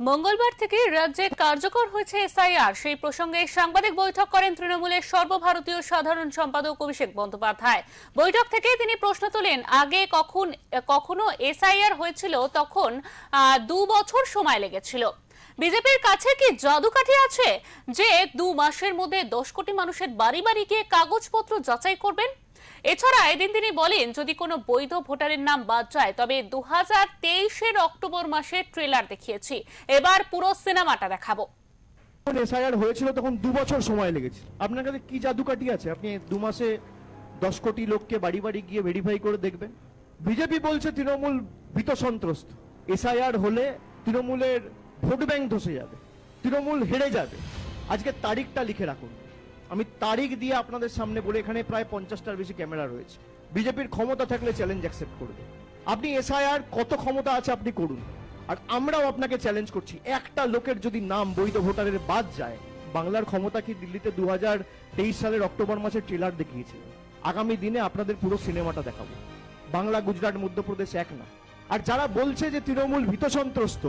মঙ্গলবার থেকে রাজ্যে কার্যকর হয়েছে এসআইআর। সেই প্রসঙ্গে সাংবাদিক বৈঠক করেন তৃণমূলের সর্বভারতীয় সাধারণ সম্পাদক অভিষেক বন্দ্যোপাধ্যায়। বৈঠক থেকে তিনি প্রশ্ন তোলেন, আগে কখনো এসআইআর হয়েছিল তখন 2 বছর সময় লেগেছিল। বিজেপির কাছে কি জাদুকাঠি আছে যে 2 মাসের মধ্যে 10 কোটি মানুষের বাড়ি বাড়ি গিয়ে কাগজপত্র যাচাই করবেন? এছাড়া এদিন তিনি বলেন, যদি কোনো বৈধ ভোটারের নাম বাদ যায় তবে 2023-এর অক্টোবর মাসে ট্রেলার দেখিয়েছি, এবার পুরো সিনেমাটা দেখাবো। এসআইআর হয়েছিল তখন 2 বছর সময় লেগেছে। আপনার কাছে কি জাদুকাঠি আছে আপনি 2 মাসে 10 কোটি লোককে বাড়ি বাড়ি গিয়ে ভেরিফাই করে দেখবেন? বিজেপি বলছে তৃণমূল ভীত সন্ত্রস্ত, এসআইআর হলে তৃণমূলের ভোট ব্যাংক ধসে যাবে, তৃণমূল হেরে যাবে। আজকে তারিখটা লিখে রাখুন, আমি তারিখ দিয়ে আপনাদের সামনে বলে, এখানে প্রায় 50টার বেশি ক্যামেরা রয়েছে। বিজেপির ক্ষমতা থাকলে চ্যালেঞ্জ অ্যাকসেপ্ট করবে। আপনি এসআইআর কত ক্ষমতা আছে আপনি করুন, আর আমরাও আপনাকে চ্যালেঞ্জ করছি, একটা লোকের যদি নাম বৈধ ভোটারের বাদ যায়, বাংলার ক্ষমতা কি দিল্লিতে 2023 সালের অক্টোবর মাসে ট্রেলার দেখিয়েছিল? আগামী দিনে আপনাদের পুরো সিনেমাটা দেখাবো। বাংলা, গুজরাট, মধ্যপ্রদেশ এক না। আর যারা বলছে যে তৃণমূল ভীত সন্ত্রস্ত,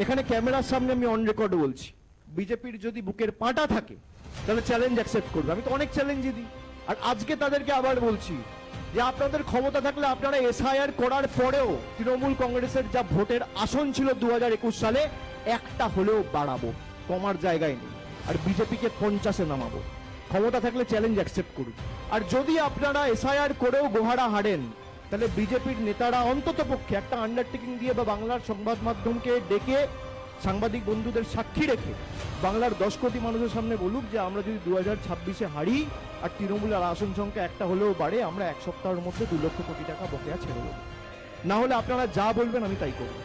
এখানে ক্যামেরার সামনে আমি অন রেকর্ড বলছি, বিজেপির যদি বুকের পাটা থাকে তাহলে চ্যালেঞ্জ অ্যাকসেপ্ট করবে। আমি তো অনেক চ্যালেঞ্জই দিই, আর আজকে তাদেরকে আবার বলছি যে আপনাদের ক্ষমতা থাকলে আপনারা এসআইআর করার পরেও তৃণমূল কংগ্রেসের যা ভোটের আসন ছিল 2021 সালে, একটা হলেও বাড়াবো, কমার জায়গায় নেই। আর বিজেপিকে 50-এ নামাবো। ক্ষমতা থাকলে চ্যালেঞ্জ অ্যাকসেপ্ট করুন। আর যদি আপনারা এসআইআর করেও গোহারা হারেন, তাহলে বিজেপির নেতারা অন্তত পক্ষে একটা আন্ডারটেকিং দিয়ে বা বাংলার সংবাদ মাধ্যমকে ডেকে সাংবাদিক বন্ধুদের সাক্ষী রেখে বাংলার 10 কোটি মানুষের সামনে বলুক যে আমরা যদি 2026-এ হারি আর তৃণমূলের আসন সংখ্যা একটা হলেও বাড়ে, আমরা 1 সপ্তাহের মধ্যে 2 লক্ষ কোটি টাকা বকেয়া ছেড়ে দেবো। না হলে আপনারা যা বলবেন আমি তাই করব।